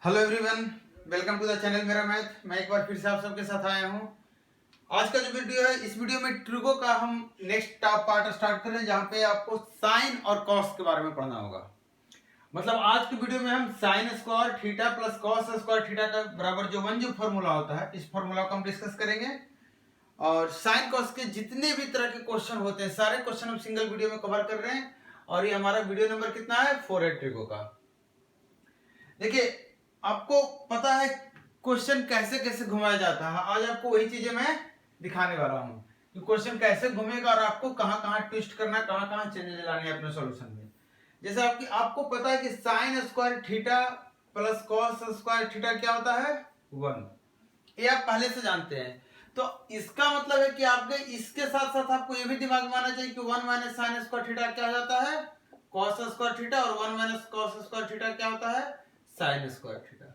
Hello everyone, welcome to the channel मेरा math. मैं एक बार फिर से आप सबके साथ आया हूँ। आज का जो वीडियो है, इस वीडियो में ट्रिगो का हम नेक्स्ट पार्ट स्टार्ट कर रहे हैं, जहाँ पे आपको साइन और कॉस के बारे में पढ़ना होगा। मतलब आज की वीडियो में हम sine square theta plus cos square theta का बराबर जो फॉर्मूला होता है, इस फॉर्मूला को हम डिस्कस करेंगे। और साइन कॉस के जितने भी तरह के क्वेश्चन होते हैं, सारे क्वेश्चन हम सिंगल वीडियो में कवर कर रहे हैं। और ये हमारा वीडियो नंबर कितना है? 4 है ट्रिगो का। देखिए, आपको पता है क्वेश्चन कैसे कैसे घुमाया जाता है। आज आपको वही चीजें मैं दिखाने वाला हूँ कि क्वेश्चन कैसे घूमेगा और आपको कहाँ कहाँ ट्विस्ट करना है, कहाँ कहाँ चेंजेस लाने हैं अपने सॉल्यूशन में। जैसे आपको पता है कि sine square theta plus cos square theta क्या होता है? 1। ये आप पहले से जानते हैं। तो इसका मतलब है कि आपके इसके साथ साथ आपको ये भी दिमाग में आना चाहिए कि 1 माइनस साइन स्क्वायर थीटा क्या हो जाता है? Cos square theta. और 1 माइनस कॉस स्क्वायर थीटा क्या होता है? Sine square theta.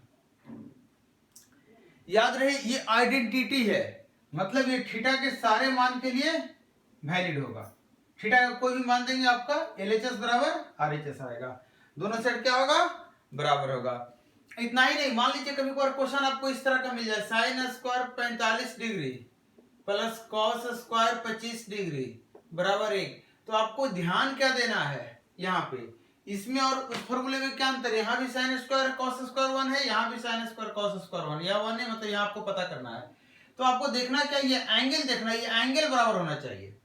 याद रहे, ये आइडेंटिटी है, मतलब ये थीटा के सारे मान के लिए वैलिड होगा। थीटा का कोई भी मान देंगे, आपका LHS बराबर RHS आएगा। दोनों सेट क्या होगा? बराबर होगा। इतना ही नहीं, मान लीजिए कभी कोई क्वेश्चन आपको इस तरह का मिल जाए, sine square 45 degree plus cos square 25 degree बराबर 1। तो आपको ध्यान क्या देना है यहाँ पे, इसमें और उस फॉर्मूले में क्या अंतर है? यहाँ भी साइन स्क्वायर कॉस स्क्वायर 1 है, यहाँ भी साइन स्क्वायर कॉस स्क्वायर 1 या 1 है, मतलब यहाँ आपको पता करना है। तो आपको देखना क्या, ये एंगल देखना है, ये एंगल बराबर होना चाहिए।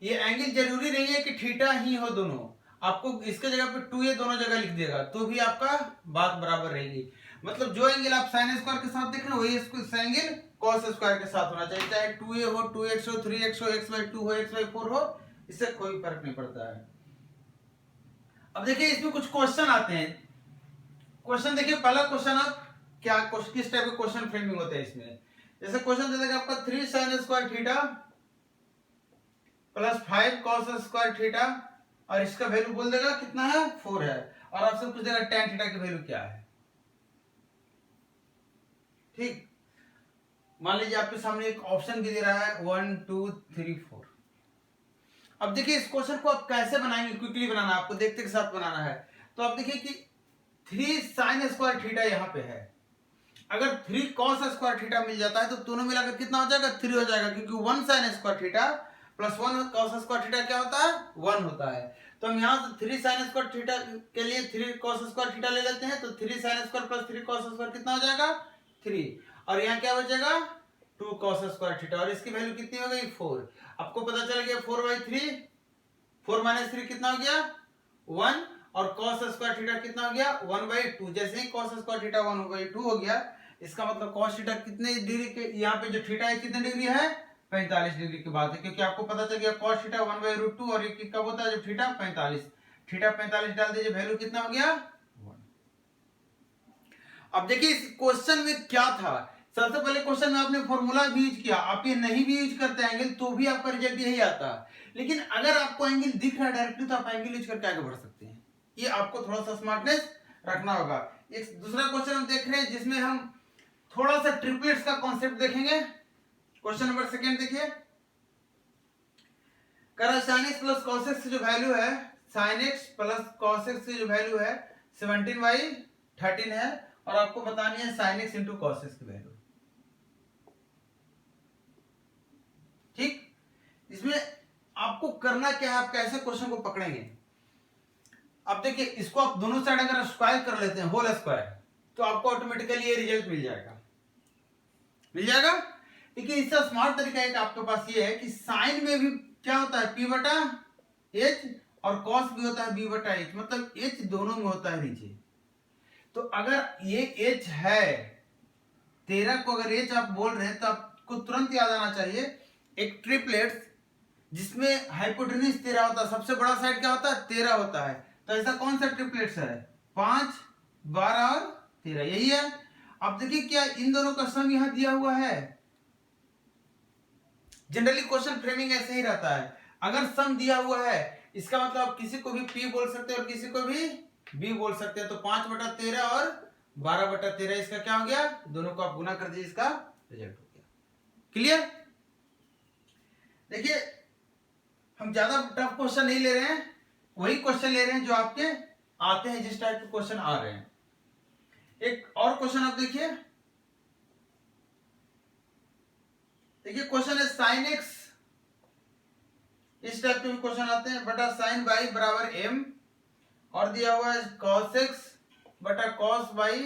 ये एंगल जरूरी नहीं है कि थीटा ही हो दोनों, आपको इसके जगह पे 2a दोनों जगह लिख देगा तो भी आपका बात बराबर रहेगी। मतलब जो एंगल आप साइन स्क्वायर के साथ देख रहे हो, वही एंगल कॉस स्क्वायर के साथ होना चाहिए, चाहे 2a हो, 2x हो, 3x हो, x/2 हो, x/4 हो, इससे कोई फर्क नहीं पड़ता है। अब देखिए, इसमें कुछ क्वेश्चन आते हैं। क्वेश्चन देखिए, पहला क्वेश्चन आप किस टाइप के क्वेश्चन फ्रेमिंग होते हैं इसमें। जैसे क्वेश्चन दे देगा आपका 3 sine square theta plus 5 cos square theta, और इसका वैल्यू बोल देगा कितना है? 4 है। और आपसे पूछ देगा tan थीटा की वैल्यू क्या है। ठीक, मान लीजिए आपके सामने एक ऑप्शन भी दे रहा है 1 2 3 4। अब देखिए, इस क्वेश्चन को आप कैसे बनाएंगे, क्विकली बनाना आपको, देखते के साथ बनाना है। तो आप देखिए कि 3 साइन स्क्वायर थीटा यहाँ पे है, अगर 3 कॉस स्क्वायर थीटा मिल जाता है तो दोनों मिलाकर कितना हो जाएगा? 3 हो जाएगा, क्योंकि 1 sine square theta plus 1 cos square theta क्या होता है? 1 होता है। तो हम यहाँ से 3 साइन स्क्वायर थीटा के लिए 3 कॉस स्क्वायर थीटा ले लेते हैं, तो 3 sign square plus 3 cos square कितना हो जाएगा? 3। और यहाँ क्या बचेगा? 2 कॉस स्क्वायर थीटा, और इसकी वैल्यू कितनी हो गई? 4। आपको पता चल गया 4/3, 4 माइनस 3 कितना हो गया? 1। और कॉस स्क्वायर थीटा कितना हो गया? 1/2। जैसे ही कॉस स्क्वायर थीटा 1/2 हो गया, इसका मतलब कॉस थीटा कितने डिग्री के, यहाँ पे जो थीटा है कितने डिग्री है? 45 डिग्री की बात है, क्योंकि आपको पता चल गया कॉस थीटा 1/√2, और ये कब होता है? जब थीटा 45। थीटा 45 डाल दीजिए, वैल्यू कितना हो गया? 1। अब देखिए, इस क्वेश्चन में क्या था। सबसे पहले क्वेश्चन में आपने फॉर्मूला भी यूज किया। आप ये नहीं भी यूज करते एंगल तो भी आपका रिजल्ट यही आता। लेकिन अगर आपको एंगल दिख रहा है डायरेक्टली, तो आप एंगल यूज करके आगे बढ़ सकते हैं। ये आपको थोड़ा सा स्मार्टनेस रखना होगा। एक दूसरा क्वेश्चन हम देख रहे हैं, जिसमें हम थोड़ा सा ट्रिपलेट्स का कॉन्सेप्ट देखेंगे। क्वेश्चन नंबर 2 देखिए, करा sin x plus cos x की जो वैल्यू है, sin x plus cos x की जो वैल्यू है 17/13 है, और आपको बतानी है sin x into cos x की वैल्यू। ठीक, इसमें आपको करना क्या है, आप कैसे क्वेश्चन को पकड़ेंगे। अब देखिए, इसको आप दोनों साइड अगर स्क्वायर कर लेते हैं, होल स्क्वायर, तो आपको ऑटोमेटिकली ये रिजल्ट मिल जाएगा। देखिए, इसका स्मार्ट तरीका एक आपके पास ये है कि साइन में भी क्या होता है? P/H, और कॉस भी होता है B/H, मतलब H दोनों में होता है नीचे। तो अगर ये H है, 13 को अगर H आप बोल रहे हैं, तो आपको तुरंत याद आना चाहिए एक ट्रिपलेट्स जिसमें हाइपोटेन्यूज 13 होता है, सबसे बड़ा साइड क्या होता है? 13 होता है। तो ऐसा कौन सा ट्रिपलेट्स है? 5, 12 और 13, यही है। अब देखिए, क्या इन दोनों का सम यहां दिया हुआ है? जनरली क्वेश्चन फ्रेमिंग ऐसे ही रहता है। अगर सम दिया हुआ है, इसका मतलब आप किसी को भी P बोल सकते हैं और किसी को भी B बोल सकते हैं। तो 5/13 और 12/13, इसका क्या हो गया? दोनों को आप गुना कर दीजिए, इसका रिजल्ट हो गया। क्लियर? देखिए, हम ज्यादा टफ क्वेश्चन नहीं ले रहे हैं, वही क्वेश्चन ले रहे हैं जो आपके आते हैं, जिस टाइप के क्वेश्चन आ रहे हैं। एक क्वेश्चन आप देखिए, क्वेश्चन है साइन एक्स, इस टाइप के भी क्वेश्चन आते हैं, बटा साइन बाई बराबर एम, और दिया हुआ है कॉस एक्स बटा कॉस बाई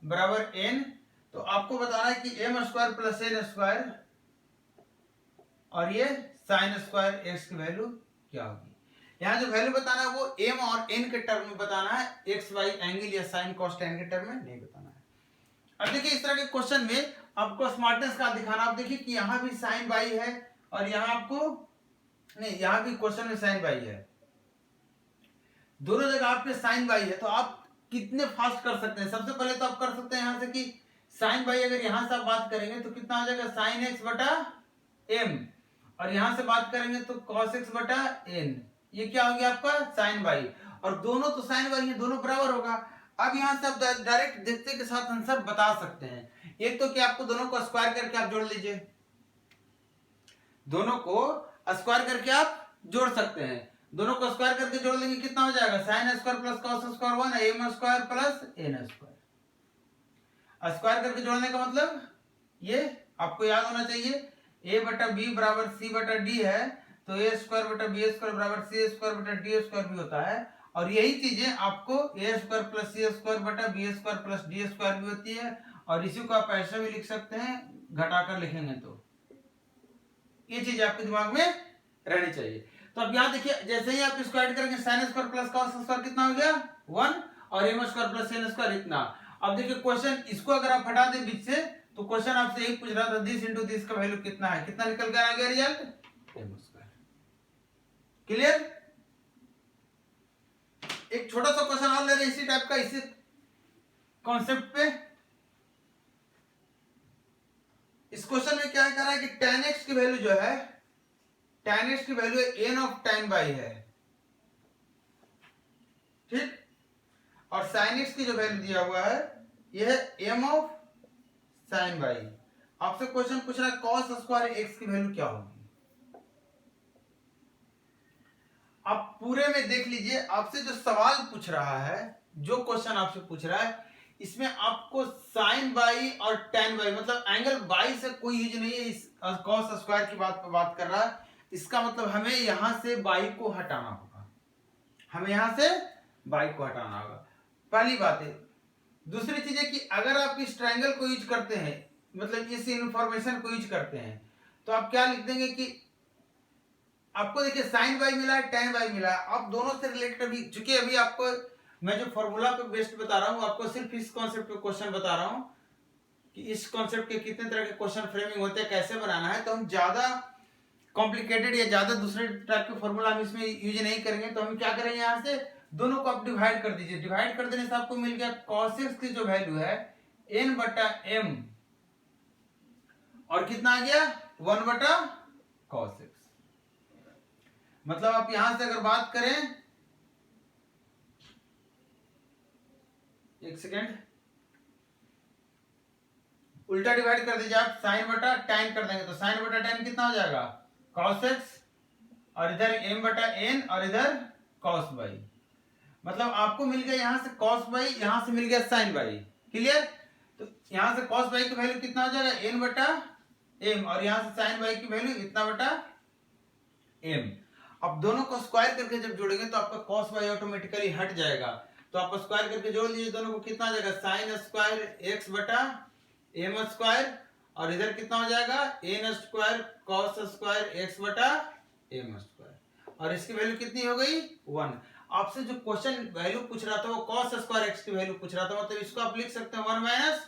बराबर एन। तो आपको बताना है कि m square plus n square और ये साइन स्क्वायर एक्स की वैल्यू क्या होगी। यहाँ जो वैल्यू बताना है वो एम और एन के टर्म में बताना है, एक्स वाई एंगल या साइन कॉस टेन के टर्म में नहीं बताना है। अब देखिए इस तरह के क्वेश्चन में आपको स्मार्टनेस का दिखाना, आप देखिए कि यहाँ भी साइन बाई है और यहाँ आपको नहीं, यहाँ भी क्वेश्चन में साइन बाई है, दोनों जगह आपके साइन बाई है। तो आप कितने फास्ट कर सकते हैं, सबसे पहले तो आप कर सकते हैं यहाँ से कि साइन बाई अगर यहाँ से आप बात करेंगे तो कितना हो जाएगा साइन एक्स बटा एम, और यहां से बात करेंगे तो cos x बटा n, ये क्या हो गया आपका साइन बाई, और दोनों तो साइन बाई है, दोनों बराबर होगा। अब यहां से आप डायरेक्ट देखते के साथ आंसर बता सकते हैं। एक तो कि आपको दोनों को स्क्वायर करके आप जोड़ लीजिए, दोनों को स्क्वायर करके आप जोड़ सकते हैं, दोनों को स्क्वायर करके जोड़ लेंगे कितना हो जाएगा sine square plus cos square 1 m square plus n square. Square करके जोड़ने का मतलब ये आपको याद होना चाहिए, a बटा बी बराबर सी बटा डी है, तो ए स्क्वायर बटा बी स्क्वायर बराबर सी स्क्वायर बटा डी स्क्वायर भी होता है, और यही चीजें आपको a square plus c square बटा b square plus d square भी होती है, और इसी को आप ऐसे भी लिख सकते हैं घटाकर लिखेंगे तो ये चीज आपके दिमाग में रहनी चाहिए। तो अब यहाँ देखिए जैसे ही आप इसको ऐड करेंगे sine square plus cos square कितना हो गया 1 और m square plus n square इतना। अब देखिए क्वेश्चन इसको अगर आप हटा दें बीच से तो क्वेश्चन आपसे यही पूछ रहा था दिस इनटू दिस का वैल्यू कितना है, कितना निकल कर आ गया रिजल्ट एम स्क्वायर। क्लियर। एक छोटा सा क्वेश्चन और ले रहे इसी टाइप का, इसी कॉन्सेप्ट पे। इस क्वेश्चन में क्या कह रहा है कि tan x की वैल्यू जो है, tan x की value n of tan by है, ठीक, और sin x की जो वैल्यू दिया हुआ है यह है m ऑफ sin बाई। आपसे क्वेश्चन पूछ रहा है cos स्क्वायर x की वैल्यू क्या होगी। आप पूरे में देख लीजिए, आपसे जो सवाल पूछ रहा है, जो क्वेश्चन आपसे पूछ रहा है, इसमें आपको साइन बाई और टेन बाई मतलब एंगल बाई से कोई यूज नहीं है। इस कॉस स्क्वायर की बात पर बात कर रहा है, इसका मतलब हमें यहां से बाई को हटाना होगा, हमें यहां से बाई को हटाना होगा, पहली बात है। दूसरी चीज है कि अगर आप इस ट्रायंगल को यूज करते हैं, मतलब इस इंफॉर्मेशन को यूज करते हैं, तो आप क्या लिख देंगे कि आपको देखिए साइन बाई मिला है, टेन बाई मिला है, आप दोनों से रिलेटेड अभी, चूंकि अभी आपको मैं जो फॉर्मूला पे बेस्ड बता रहा हूं, आपको सिर्फ इस कॉन्सेप्ट पे क्वेश्चन बता रहा हूं कि इस कॉन्सेप्ट के कितने तरह के क्वेश्चन फ्रेमिंग होते हैं, कैसे बनाना है। तो हम ज्यादा कॉम्प्लिकेटेड या ज्यादा दूसरे टाइप के फॉर्मूला हम इसमें यूज नहीं करेंगे। तो हम क्या करेंगे, यहाँ से दोनों को आप डिवाइड कर दीजिए, डिवाइड कर देने से आपको मिल गया cos x की जो वैल्यू है n बटा m, और कितना आ गया 1 बटा cos x। मतलब आप यहां से अगर बात करें, एक सेकेंड, उल्टा डिवाइड कर दीजिए आप, साइन बटा टेन कर देंगे तो साइन बटा टेन कितना हो जाएगा cos x, और इधर m बटा n और इधर cos बाई। मतलब आपको मिल गया यहां से cos बाई, यहां से मिल गया साइन बाई। क्लियर। तो यहां से cos बाई की वैल्यू कितना हो जाएगा n बटा m, और यहां से साइन बाई की वैल्यू इतना बटा m। अब दोनों को स्क्वायर करके जब जोड़ेंगे तो आपका cos बाई ऑटोमेटिकली हट जाएगा, तो आप स्क्वायर करके जोड़ लीजिए दोनों को, कितना आ जाएगा साइन स्क्वायर x बटा m स्क्वायर, और इधर कितना हो जाएगा n square cos square x बटा m स्क्वायर, और इसकी वैल्यू कितनी हो गई 1। आपसे जो क्वेश्चन वैल्यू पूछ रहा था वो cos स्क्वायर x की वैल्यू पूछ रहा था, मतलब इसको आप लिख सकते हैं 1 माइनस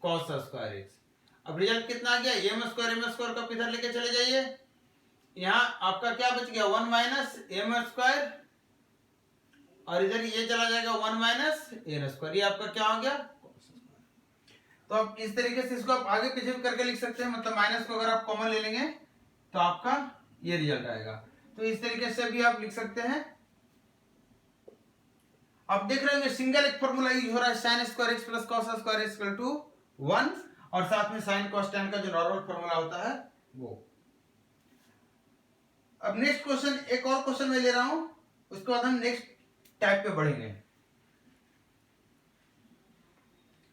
cos स्क्वायर x। अब रिजल्ट कितना आ गया m स्क्वायर को इधर लेके चले जाइए, यहाँ आपका क्या बच गया 1 माइनस m स्क्वायर, और इधर ये चला जाएगा 1 माइनस n स्क्वायर, ये आपका क्या हो गया cos स्क्वायर। तो आप इस तरीके से इसको आप आगे पीछे भी करके लिख सकते हैं, मतलब माइनस को अगर आप कॉमन ले लेंगे तो आपका ये रिजल्ट आएगा। तो इस तरीके से भी आप लिख सकते हैं। आप देख रहे होंगे सिंगल एक फॉर्मूला यूज हो रहा है, sin square x plus cos square x equal to 1, और साथ में sin cos tan का जो नॉर्मल फॉर्मूला होता है वो। अब नेक्स्ट क्वेश्चन, एक और क्वेश्चन मैं ले रहा हूं, उसके बाद हम नेक्स्ट टाइप पे बढ़ेंगे।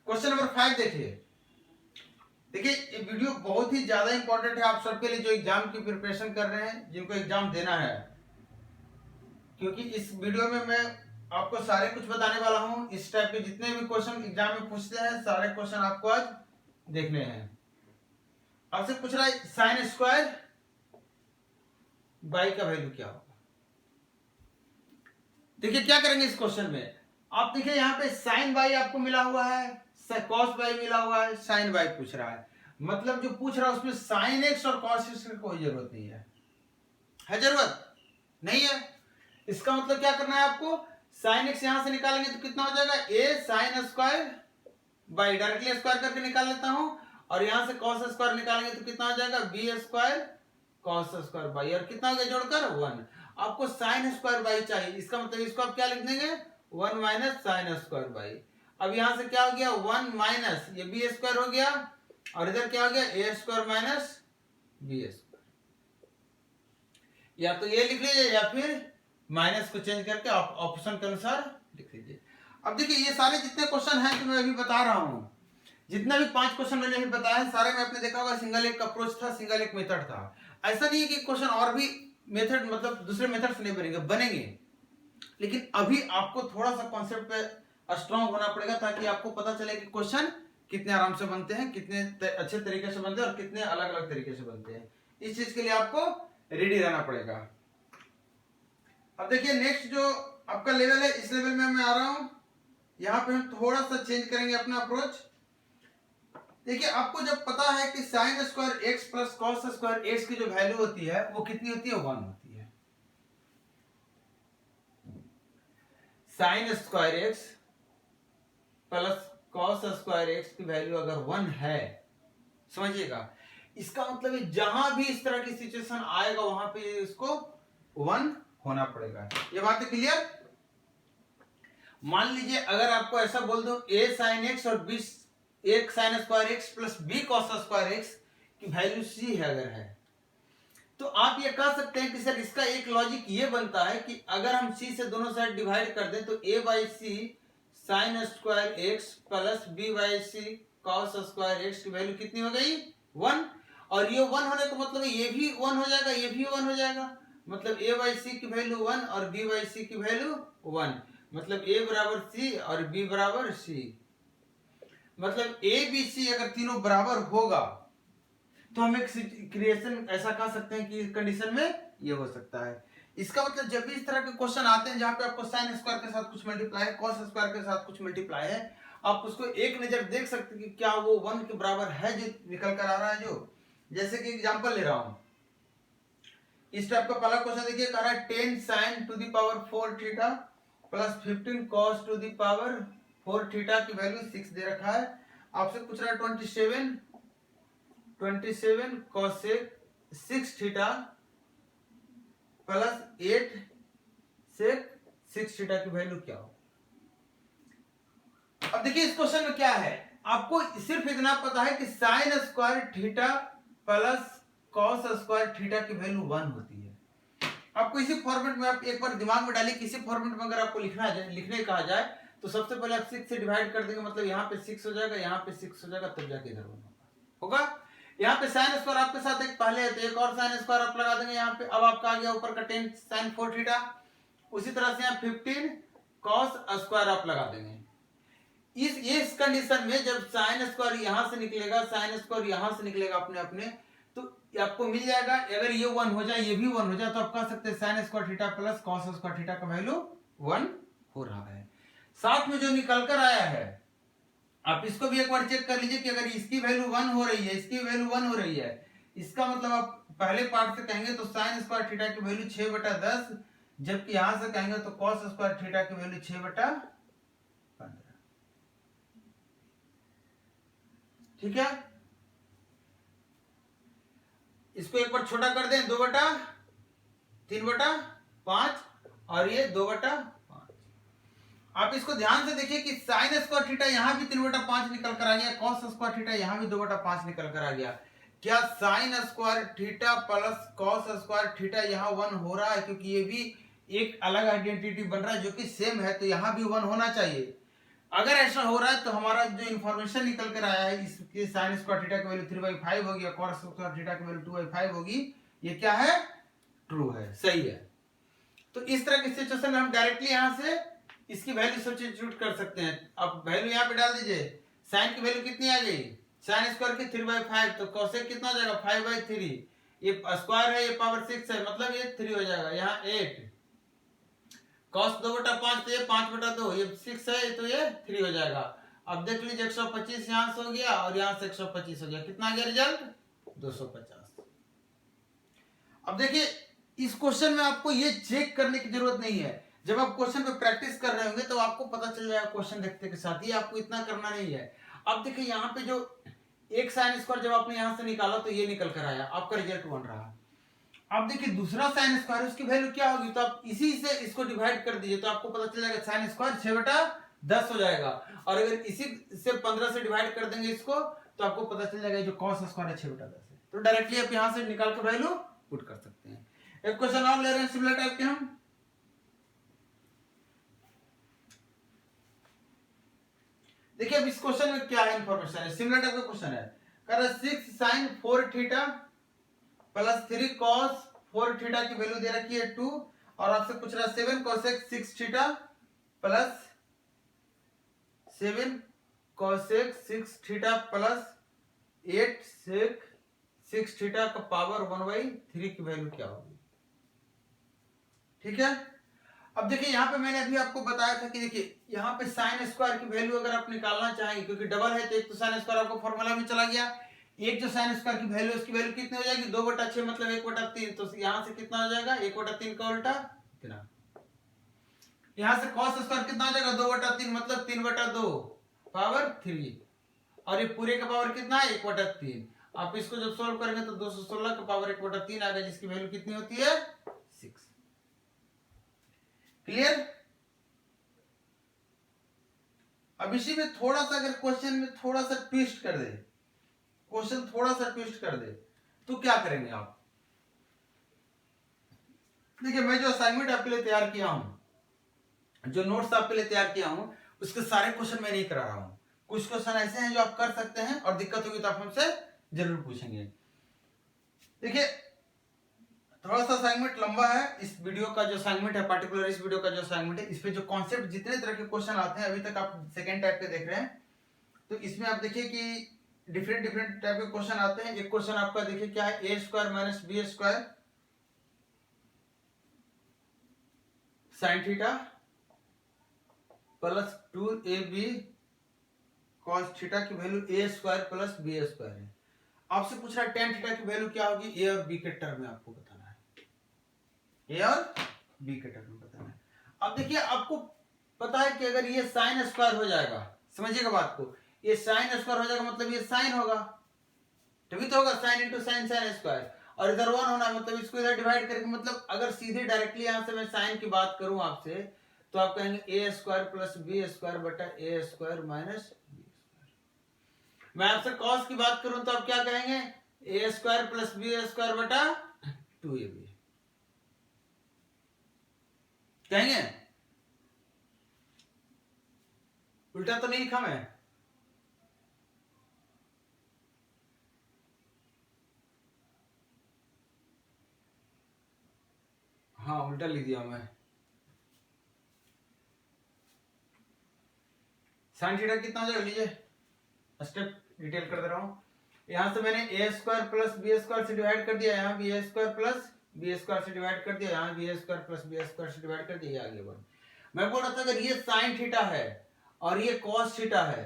क्वेश्चन नंबर 5 देखिए। देखिए ये वीडियो बहुत ही ज्यादा इंपॉर्टेंट है आप सबके लिए जो एग्जाम की प्रिपरेशन कर रहे हैं, जिनको एग्जाम देना है, क्योंकि इस वीडियो में मैं आपको सारे कुछ बताने वाला हूं। इस टाइप के जितने भी क्वेश्चन एग्जाम में पूछते हैं सारे क्वेश्चन आपको आज देखने हैं। आपसे पूछ रहा है साइन स्क्वायर बाई का वैल्यू क्या होगा। देखिए क्या करेंगे इस क्वेश्चन में, आप देखिए यहाँ पे साइन बाई आपको मिला हुआ है, कॉस बाई मिला हुआ है, साइन बाई पूछ रहा है। मतलब जो पूछ रहा है उसमें साइन एक्स और कॉस एक्स की कोई जरूरत नहीं है जरूरत नहीं है। इसका मतलब क्या करना है आपको, साइन एक्स यहां से निकालेंगे तो कितना हो जाएगा, a sine square by, directly square करके निकाल लेता हूं, और यहां से कॉस स्क्वायर निकालेंगे तो कितना हो जाएगा, b square cos square y, और कितना हो गया जोड़कर 1। आपको साइन स्क्वायर बाई चाहिए, इसका मतलब इसको आप क्या लिख देंगे, 1 माइनस साइन स्क्वायर बाई। अब यहां से क्या हो गया, 1 माइनस ये बी स्क्वायर हो गया, और इधर क्या हो गया, ए स्क्वायर माइनस बी स्क्वायर। या तो ये लिख लीजिए या फिर माइनस को चेंज करके आप ऑप्शन के अनुसार लिख लीजिए। अब देखिए ये सारे जितने क्वेश्चन हैं जो मैं अभी बता रहा हूं, जितना भी 5 क्वेश्चन मैंने अभी बताया है, सारे में आपने देखा होगा सिंगल एक अप्रोच था, सिंगल एक मेथड था। ऐसा नहीं है कि क्वेश्चन और भी मेथड मतलब दूसरे मेथड से नहीं बनेंगे, लेकिन अभी आपको थोड़ा सा कॉन्सेप्ट पे स्ट्रांग होना पड़ेगा ताकि आपको पता चले कि क्वेश्चन कितने आराम से बनते हैं, कितने अच्छे तरीके से बनते हैं और कितने अलग अलग तरीके से बनते हैं। इस चीज के लिए आपको रेडी रहना पड़ेगा। अब देखिए नेक्स्ट जो आपका लेवल है, इस लेवल में मैं आ रहा हूं, यहां पे हम थोड़ा सा चेंज करेंगे अपना अप्रोच। देखिए आपको जब पता है कि sign square x plus cos square x की जो वैल्यू होती है वो कितनी होती है, 1 होती है। Sign square x plus cos square x की वैल्यू अगर 1 है, समझिएगा, इसका मतलब जहां भी इस तरह की सिचुएशन आएगा वहां पे इसको 1 होना पड़ेगा। ये बात है क्लियर। मान लीजिए अगर आपको ऐसा बोल दो a sin x और b एक sine square x plus b cos square x की वैल्यू c है अगर है, तो आप ये कह सकते हैं कि सर इसका एक लॉजिक ये बनता है कि अगर हम c से दोनों साइड डिवाइड कर दें तो a by c sine square x plus b by c cos square x की वैल्यू कितनी हो गई, 1। और ये 1 होने का मतलब ये भी 1 हो जाएगा, ये भी 1 हो जाएगा, मतलब a बाई सी की वैल्यू 1 और b बाई सी की वैल्यू 1, मतलब a बराबर c और b बराबर c। मतलब a b c अगर तीनों बराबर होगा तो हम एक क्रिएशन ऐसा कह सकते हैं कि इस कंडीशन में ये हो सकता है। इसका मतलब जब भी इस तरह के क्वेश्चन आते हैं जहां पे आपको साइन स्क्वायर के साथ कुछ मल्टीप्लाई है, कॉस स्क्वायर के साथ कुछ मल्टीप्लाई है, आप उसको एक नजर देख सकते हैं कि क्या वो 1 के बराबर है जो निकल कर आ रहा है। जो जैसे कि एग्जांपल ले रहा हूं, इस टाइप का पहला क्वेश्चन देखिए, कह रहा है 10 sin to the power 4 theta plus 15 cos to the power 4 theta की वैल्यू 6 दे रखा है। आपसे पूछ रहा है 27 cos 6 थीटा प्लस 8 से 6 थीटा की वैल्यू क्या हो। अब देखिए इस क्वेश्चन में क्या है, आपको सिर्फ इतना पता है कि sine square theta plus cos square theta की वैल्यू 1 होती है। आपको इसी फॉर्मेट में आप एक बार दिमाग में डालिए, किसी फॉर्मेट में अगर आपको लिखने कहा जाए तो सबसे पहले आप 6 से डिवाइड कर देंगे, मतलब यहाँ पे 6 हो जाएगा, यहाँ पे 6 हो जाएगा, तब जाके इधर 1 होगा। यहाँ पे साइन स्क्वायर आपके साथ एक पहले है तो एक और साइन स्क्वायर आप लगा देंगे यहाँ पे। अब आपका आ गया ऊपर का 10 साइन 4 थीटा, उसी तरह से यहाँ 15 कॉस स्क्वायर आप लगा देंगे। इस कंडीशन में जब साइन स्क्वायर यहां से निकलेगा, साइन स्क्वायर यहां से निकलेगा अपने अपने, तो आपको मिल जाएगा। अगर ये 1 हो जाए, ये भी 1 हो जाए, तो आप कह सकते हैं sine square theta plus cos square theta का वैल्यू 1 हो रहा है। साथ में जो निकल कर आया है आप इसको भी एक बार चेक कर लीजिए कि अगर इसकी वैल्यू 1 हो रही है, इसकी वैल्यू 1 हो रही है, इसका मतलब आप पहले पार्ट से कहेंगे तो साइन स्क्वायर थीटा की वैल्यू 6/10, जबकि यहां से कहेंगे तो कॉस स्क्वायर थीटा की वैल्यू 6/15। ठीक है, इसको एक बार छोटा कर दें, 2/3/5 और ये 2/5। आप इसको ध्यान से देखिए कि साइन स्क्वायर थीटा यहां भी 3/5 निकल कर आ गया, कॉस स्क्वायर थीटा यहां भी 2/5 निकल कर आ गया। क्या sine square theta plus cos square theta यहां 1 हो रहा है, क्योंकि ये भी एक अलग आइडेंटिटी बन रहा है जो कि सेम है, तो यहां भी 1 होना चाहिए। अगर ऐसा हो रहा है तो हमारा जो इन्फॉर्मेशन निकल कर आया है इसके साइन स्क्वायर थीटा की वैल्यू 3/5 होगी और कॉस स्क्वायर थीटा की वैल्यू 2/5 होगी, ये क्या है, ट्रू है, सही है। तो इस तरह की सिचुएशन में हम डायरेक्टली यहां से इसकी वैल्यू सब्स्टिट्यूट कर सकते हैं। अब वैल्यू यहाँ पे डाल दीजिए, साइन की वैल्यू कितनी आ गई, साइन स्क्वायर की 3/5, तो कोसेक कितना हो जाएगा 5/3, ये स्क्वायर है, ये पावर 6 है, मतलब ये 3 हो जाएगा, यहाँ 8, कॉस 2/5 तो ये 5/2, ये 6 है तो ये 3 हो जाएगा। अब देख लीजिए 125 यहाँ से हो गया और यहाँ से 125 हो गया, कितना आ गया रिजल्ट, 250। अब देखिए इस क्वेश्चन में आपको ये चेक करने की जरूरत नहीं है, जब आप क्वेश्चन पे प्रैक्टिस कर रहे होंगे तो आपको पता चल जाएगा क्वेश्चन देखते के साथ, ये आपको इतना करना नहीं है। अब देखिए यहाँ पे जो एक साइन स्क्वायर जब आपने यहाँ से निकाला तो ये निकल कर आया, आपका रिजल्ट 1 रहा। अब देखिए दूसरा साइन स्क्वायर उसकी वैल्यू क्या होगी, तो आप इसी से इसको डिवाइड कर दीजिए तो आपको पता चल जाएगा साइन स्क्वायर 6/10 हो जाएगा, और अगर इसी से 15 से डिवाइड कर देंगे इसको तो आपको पता चल जाएगा जो कॉस स्क्वायर है 6/10 है। तो डायरेक्टली आप यहाँ से निकाल कर वैल्यू पुट कर सकते हैं। एक क्वेश्चन और ले रहे हैं सिमिलर टाइप के हम, देखिए अब इस क्वेश्चन में क्या है इंफॉर्मेशन है, सिमिलर टाइप का क्वेश्चन है, कर 6 sin 4 theta plus 3 cos 4 theta की वैल्यू दे रखी है 2, और आपसे पूछ रहा है 7 cosec 6 theta plus 7 cosec 6 theta plus 8 sec 6 theta का पावर 1/3 की वैल्यू क्या होगी। ठीक है, अब देखिए यहाँ पे मैंने अभी आपको बताया था कि देखिए यहाँ पे साइन स्क्वायर की वैल्यू अगर आप निकालना चाहेंगे, क्योंकि डबल है तो एक तो साइन स्क्वायर आपको फॉर्मूला में चला गया, एक जो साइन स्क्वायर की वैल्यू उसकी वैल्यू कितनी हो जाएगी 2/6 मतलब 1/3, तो यहाँ से कितना हो जाएगा 1/3 का उल्टा इतना, यहाँ से कॉस स्क्वायर कितना हो जाएगा 2/3 मतलब 3/2 पावर 3, और ये पूरे का पावर कितना है 1/3। आप इसको जब सोल्व करेंगे तो 216 का पावर 1/3 आ गया, जिसकी वैल्यू कितनी होती है 6। क्लियर। अब इसी में थोड़ा सा अगर क्वेश्चन में थोड़ा सा ट्विस्ट कर दे, क्वेश्चन थोड़ा सा ट्विस्ट कर दे तो क्या करेंगे आप, देखिए मैं जो असाइनमेंट आपके लिए तैयार किया हूं, जो नोट्स आपके लिए तैयार किया हूं, उसके सारे क्वेश्चन मैं नहीं करा रहा हूं, कुछ क्वेश्चन ऐसे हैं जो आप कर सकते हैं और दिक्कत होगी तो आप हमसे जरूर पूछेंगे। देखिए थोड़ा सा असाइनमेंट लंबा है, इस वीडियो का जो असाइनमेंट है, पर्टिकुलर इस वीडियो का जो असाइनमेंट है, इस पे जो कॉन्सेप्ट जितने तरह के क्वेश्चन आते हैं, अभी तक आप सेकेंड टाइप पे देख रहे हैं, तो इसमें आप देखिए कि डिफरेंट डिफरेंट टाइप के क्वेश्चन आते हैं। एक क्वेश्चन आपका देखिए क्या है, a square minus b square sine theta plus 2ab cos theta की value a square plus b square है। आपसे पूछ रहा है tan थीटा की वैल्यू क्या होगी, a और b के टर्म में आपको बताना है, ए और बी के टर्म में बताना है। अब देखिए आपको पता है कि अगर ये साइन स्क्वायर हो जाएगा, समझिएगा बात को, ये साइन स्क्वायर हो जाएगा मतलब ये साइन होगा, तभी तो होगा sine into sine sine square, और इधर 1 होना मतलब इसको इधर डिवाइड करके, मतलब अगर सीधे डायरेक्टली यहां से मैं साइन की बात करूं आपसे तो आप कहेंगे ए स्क्वायर प्लस बी स्क्वायर बटा ए स्क्वायर माइनस बी स्क्वायर। मैं आपसे कॉस की बात करूं तो आप क्या कहेंगे, ए स्क्वायर प्लस बी स्क्वायर बटा 2ab कहेंगे, उल्टा तो नहीं लिखा मैं, हाँ उल्टा लिख दिया मैं। साइन थीटा कितना हो जाएगा, लीजिए स्टेप डिटेल कर दे रहा हूं, यहां से मैंने ए स्क्वायर प्लस बी स्क्वायर से डिवाइड कर दिया, यहाँ भी ए स्क्वायर प्लस बी स्क्वायर से डिवाइड कर दिया, यहाँ भी ए स्क्वायर प्लस बी स्क्वायर से डिवाइड कर दिया, आगे बढ़। मैं बोल रहा था अगर ये साइन थीटा है और ये कॉस थीटा है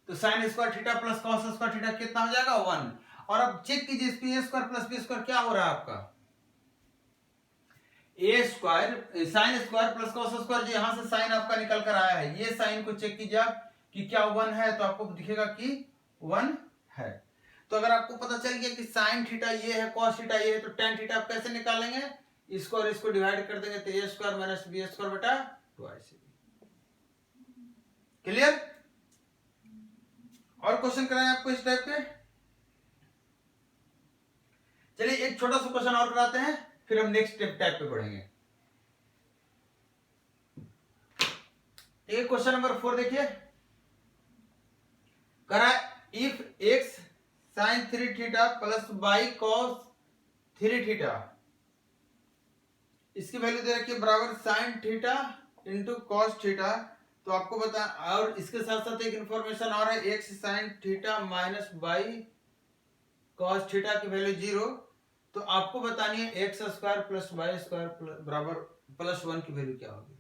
तो sine square theta plus cos square theta कितना हो जाएगा 1। और अब चेक कीजिए इस पे a square plus b square क्या हो रहा है आपका, a square sine square plus cos square, जो यहां से साइन आपका निकल कर आया है, ये साइन को चेक कीजिए आप कि क्या 1 है, तो आपको दिखेगा कि 1 है। तो अगर आपको पता चल गया कि साइन थीटा ये है, कॉस थीटा ये है, तो tan थीटा आप कैसे निकालेंगे, इसको और इसको डिवाइड कर देंगे तो a square minus b square बटा 2ac। क्लियर। और क्वेश्चन कराएं आपको इस टाइप के, चलिए एक छोटा सा क्वेश्चन और कराते हैं फिर हम नेक्स्ट टाइप पे बढ़ेंगे। एक क्वेश्चन नंबर 4 देखिए, करा if x sin 3 theta plus y cos 3 theta, इसकी वैल्यू दे रखी है बराबर sin theta into cos theta. तो आपको बता, और इसके साथ साथ एक इंफॉर्मेशन और है, x sin theta minus y cos theta की वैल्यू 0। तो आपको बतानी है x square plus y square बराबर प्लस 1 की वैल्यू क्या होगी।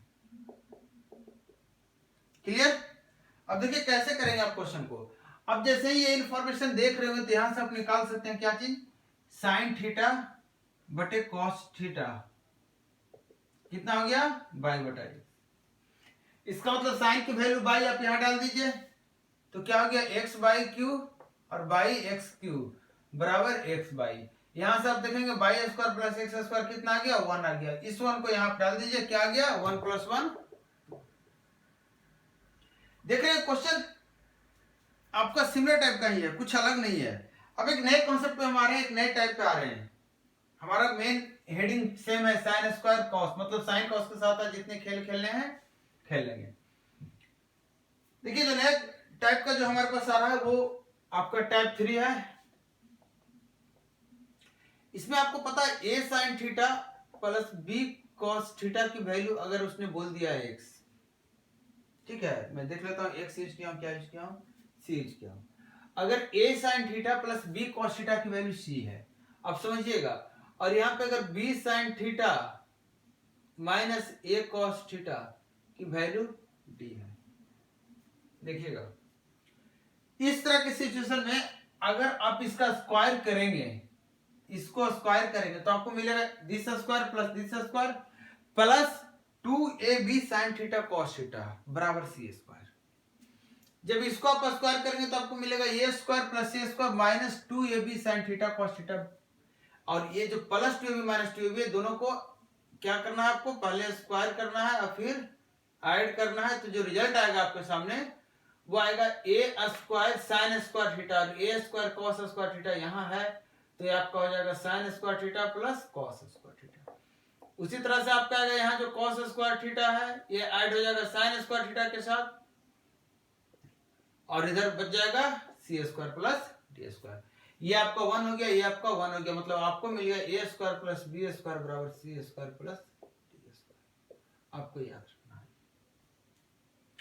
क्लियर? अब देखिए कैसे करेंगे आप क्वेश्चन को। अब जैसे ही ये इंफॉर्मेशन देख रहे हो तो यहां से आप निकाल सकते हैं क्या चीज, साइन थीटा बटे कॉस थीटा कितना हो गया, बाई बटा एक्स। इसका मतलब साइन की वैल्यू बाई आप यहां डाल दीजिए, तो क्या हो गया एक्स बाई क्यू और बाई एक्स क्यू बराबर एक्स बाई। यहां से आप देखेंगे by square plus x square कितना आ गया, 1 आ गया। इस 1 को यहां पर डाल दीजिए, क्या आ गया 1 प्लस 1। देख रहे हैं क्वेश्चन आपका सिमिलर टाइप का ही है, कुछ अलग नहीं है। अब एक नए कॉन्सेप्ट पे हमारे एक नए टाइप पे आ रहे हैं। हमारा मेन हेडिंग सेम है, साइन स्क्वायर कॉस, मतलब साइन कॉस के साथ जितने खेल खेलने हैं खेल लेंगे। देखिए जो नया टाइप का जो हमारे पास आ रहा है वो आपका टाइप 3 है। इसमें आपको पता है a sign theta plus b cos theta की वैल्यू अगर उसने बोल दिया है x, ठीक है, मैं देख लेता हूं x यूज किया हूं, क्या यूज किया हूं, c यूज किया हूं। अगर a sign theta plus b cos theta की वैल्यू c है, अब समझिएगा, और यहां पे अगर b sine theta minus a cos theta की वैल्यू d है। देखिएगा इस तरह की सिचुएशन में अगर आप इसका स्क्वायर करेंगे, इसको स्क्वायर करेंगे तो आपको मिलेगा this square plus this square plus 2ab sin theta cos theta बराबर c स्क्वायर। जब इसको आप स्क्वायर करेंगे तो आपको मिलेगा a square plus c square minus 2ab sin theta cos theta. और ये जो प्लस 2ab माइनस 2ab दोनों को क्या करना है, आपको पहले स्क्वायर करना है और फिर ऐड करना है। तो जो रिजल्ट आएगा आपके सामने वो आएगा a square sine square theta और a square cos square theta यहाँ है, तो ये आपका हो जाएगा sine square theta plus cos square theta. उसी तरह से आपका आएगा यहाँ जो कॉस स्क्वायर थीटा है ये ऐड हो जाएगा साइन स्क्वायर थीटा के साथ, और इधर बच जाएगा सी स्क्वायर प्लस डी स्क्वायर। ये आपका 1 हो गया, ये आपका 1 हो गया, मतलब आपको मिल गया ए स्क्वायर प्लस बी स्क्वायर बराबर c square plus d square. आपको याद रखना है,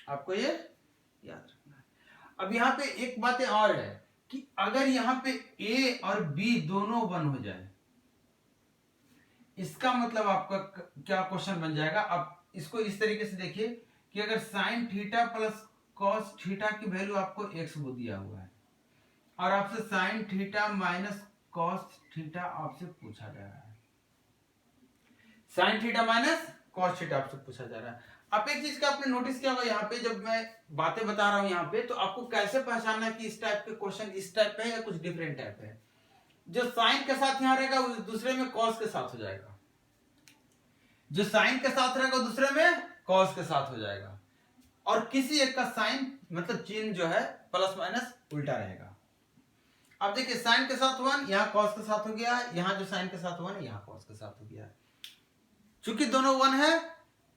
आपको ये याद रखना है। अब यहाँ पे एक बात और है कि अगर यहाँ पे ए और बी दोनों 1 हो जाए, इसका मतलब आपका क्या क्वेश्चन बन जाएगा। अब इसको इस तरीके से देखिए कि अगर sign theta plus cos theta की वैल्यू आपको x दिया हुआ है और आपसे sine theta minus cos theta आपसे पूछा जा रहा है, sine theta minus cos theta आपसे पूछा जा रहा है। अब एक चीज का आपने नोटिस किया होगा यहाँ पे जब मैं बातें बता रहा हूं यहाँ पे, तो आपको कैसे पहचानना है कि इस टाइप के क्वेश्चन इस टाइप पे है या कुछ डिफरेंट टाइप है। जो साइन के साथ यहाँ रहेगा वो दूसरे में कॉस के साथ हो जाएगा, जो साइन के साथ रहेगा वो दूसरे में कॉस के साथ हो जाएगा, और किसी एक का साइन मतलब चिन्ह जो है प्लस माइनस उल्टा रहेगा। अब देखिए साइन के साथ 1 यहाँ कॉस के साथ हो गया है, यहाँ जो साइन के साथ 1 यहाँ कॉस के साथ हो गया है। चूंकि दोनों 1 है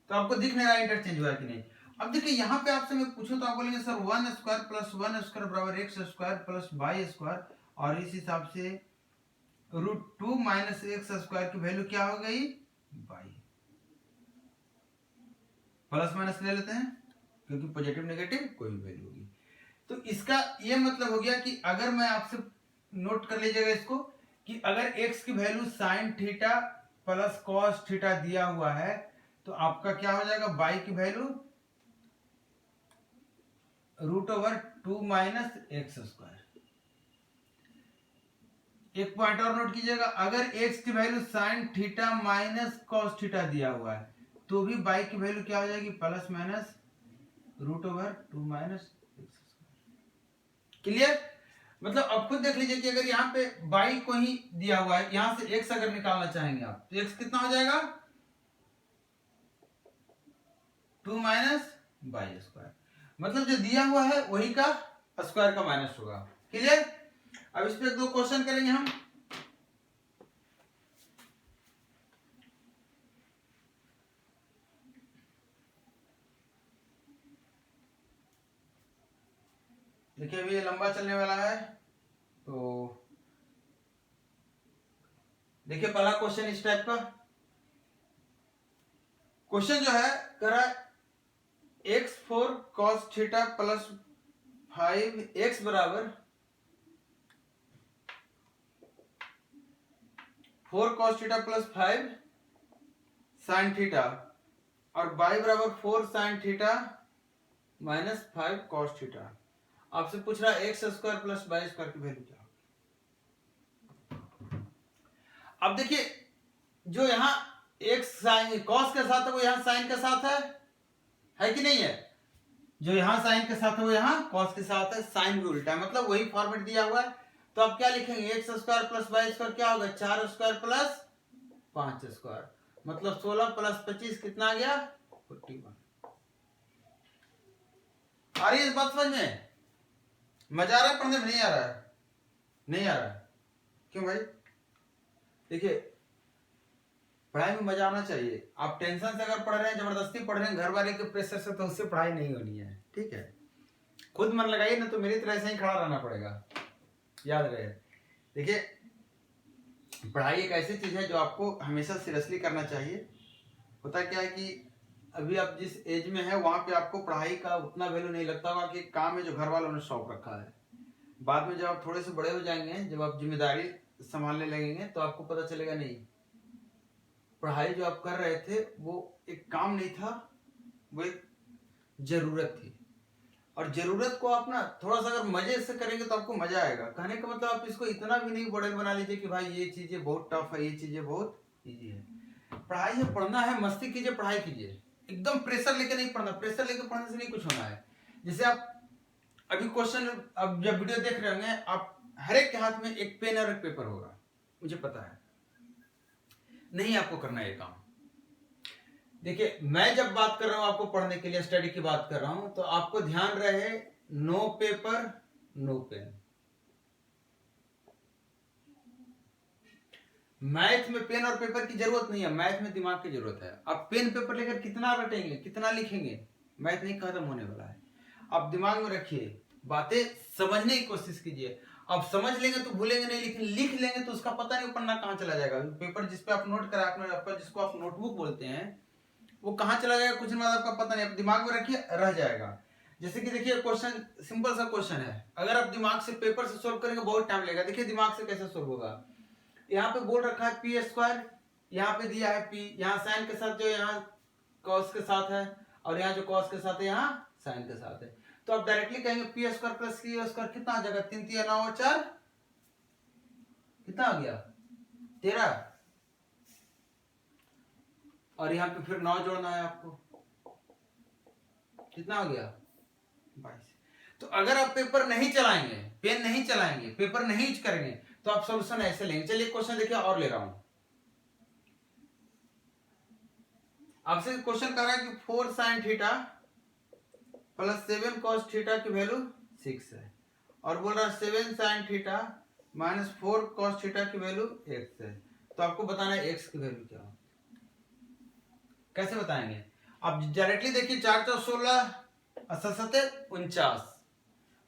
तो आपको दिख नहीं रहा इंटरचेंज हुआ कि नहीं। अब देखिए यहाँ पे आपसे मैं पूछूं तो आप बोलेंगे सर 1 स्क्वायर प्लस 1 स्क्वायर बराबर x square plus y square, और इस हिसाब से √2 माइनस एक्स स्क्वायर की वैल्यू क्या हो गई, वाई। प्लस माइनस ले लेते हैं क्योंकि पॉजिटिव नेगेटिव कोई भी वैल्यू होगी। तो इसका ये मतलब हो गया कि अगर मैं आपसे नोट कर लीजिएगा इसको कि अगर x की value sign theta plus cos theta दिया हुआ है तो आपका क्या हो जाएगा, y की वैल्यू √2 माइनस एक्स स्क्वायर। एक पॉइंट और नोट कीजिएगा, अगर x की value sine theta minus cos theta दिया हुआ है तो भी y की वैल्यू क्या हो जाएगी, plus minus √2 minus x square. Clear? मतलब अब खुद देख लीजिए कि अगर यहाँ पे y को ही दिया हुआ है, यहां से x अगर निकालना चाहेंगे आप तो x कितना हो जाएगा, 2 माइनस वाई स्क्वायर। मतलब जो दिया हुआ है वही का स्क्वायर का माइनस होगा। क्लियर? अब इस पे 2 क्वेश्चन करेंगे हम। देखिए अभी ये लंबा चलने वाला है। तो देखिए पहला क्वेश्चन इस टाइप का क्वेश्चन जो है कह रहा है x4 cos theta plus 5x बराबर 4 cos theta plus 5 sin theta और y बराबर 4 sin theta minus 5 cos theta. आपसे पूछ रहा है x square plus y square की वैल्यू क्या होगी। अब देखिए जो यहाँ एक्स साइन कॉस के साथ है वो यहाँ साइन के साथ है कि नहीं है। जो यहाँ साइन के साथ है वो यहाँ कॉस के साथ है, साइन भी उल्टा है, मतलब वही फॉर्मेट दिया हुआ है। तो आप क्या लिखेंगे x square plus y square क्या होगा 4 स्क्वायर प्लस 5 स्क्वायर, मतलब 16 प्लस 25 कितना आ गया 41। आ रही है इस बात समझ में? मजा आ रहा है पढ़ने में? नहीं आ रहा है? नहीं आ रहा है क्यों भाई? देखिए पढ़ाई में मजा आना चाहिए। आप टेंशन से अगर पढ़ रहे हैं, जबरदस्ती पढ़ रहे हैं घर वाले के प्रेशर से, तो उससे पढ़ाई नहीं होनी है, ठीक है। खुद मन लगाइए ना तो मेरी तरह से ही खड़ा रहना पड़ेगा, याद रहे। देखिए पढ़ाई एक ऐसी चीज है जो आपको हमेशा सीरियसली करना चाहिए। होता क्या है कि अभी आप जिस एज में है वहां पे आपको पढ़ाई का उतना वैल्यू नहीं लगता होगा कि काम है जो घर वालों ने सौंप रखा है। बाद में जब आप थोड़े से बड़े हो जाएंगे, जब आप जिम्मेदारी संभालने लगेंगे, तो आपको पता चलेगा नहीं पढ़ाई जो आप कर रहे थे वो एक काम नहीं था, वो एक जरूरत थी। और जरूरत को आप ना थोड़ा सा अगर मजे से करेंगे तो आपको मजा आएगा। कहने का मतलब आप इसको इतना भी नहीं बर्डन बना लीजिए कि भाई ये चीजें बहुत टफ है, ये चीजें बहुत इजी है। पढ़ाई है, पढ़ना है, मस्ती कीजिए, पढ़ाई कीजिए, एकदम प्रेशर लेके नहीं पढ़ना। प्रेशर लेके पढ़ने से नहीं कुछ होना है। जैसे आप अभी क्वेश्चन, अब जब वीडियो देख रहे होंगे आप, हर एक के हाथ में एक पेन और एक पेपर होगा, मुझे पता है। नहीं आपको करना है ये काम। देखिए मैं जब बात कर रहा हूं आपको पढ़ने के लिए, स्टडी की बात कर रहा हूं, तो आपको ध्यान रहे no paper no pen. Math में पेन और पेपर की जरूरत नहीं है, मैथ में दिमाग की जरूरत है। आप पेन पेपर लेकर कितना रटेंगे, कितना लिखेंगे, मैथ नहीं खत्म होने वाला है। आप दिमाग में रखिए, बातें समझने की कोशिश कीजिए। आप समझ लेंगे तो भूलेंगे नहीं, लेकिन लिख लेंगे तो उसका पता नहीं पन्ना कहाँ चला जाएगा। पेपर जिसपे आप नोट करा, आपका जिसको आप नोटबुक बोलते हैं, वो कहाँ चला जाएगा कुछ नहीं आपका पता नहीं। आप दिमाग में रखिए, रह जाएगा। जैसे कि देखिए क्वेश्चन सिंपल सा क्वेश्चन है, अगर आप दिमाग से पेपर से सोल्व करेंगे बहुत टाइम लगेगा। देखिए दिमाग से कैसे सोल्व होगा। यहाँ पे बोल रखा है पी स्क्वायर, यहाँ पे दिया है पी, यहाँ साइन के साथ जो यहाँ कॉस के साथ है, और यहाँ जो कॉस के साथ है यहाँ साइन के साथ है। तो आप डायरेक्टली कहेंगे P square plus c square कितना आ जाएगा 3 3 9 और 4 कितना आ गया 13, और यहाँ पे फिर 9 जोड़ना है आपको, कितना हो गया 22। तो अगर आप पेपर नहीं चलाएंगे, पेन नहीं चलाएंगे, पेपर नहीं यूज करेंगे, तो आप सॉल्यूशन ऐसे लेंगे। चलिए क्वेश्चन देखिए और ले रहा हूं आपसे। क्वेश्चन कर रहा है कि 4 sin theta plus 7 cos theta की वैल्यू 6 है, और बोल रहा है 7 sin theta minus 4 cos theta की वैल्यू x है। तो आपको बताना है x की वैल्यू क्या है। कैसे बताएंगे? आप डायरेक्टली देखिए 4 4 16 7 49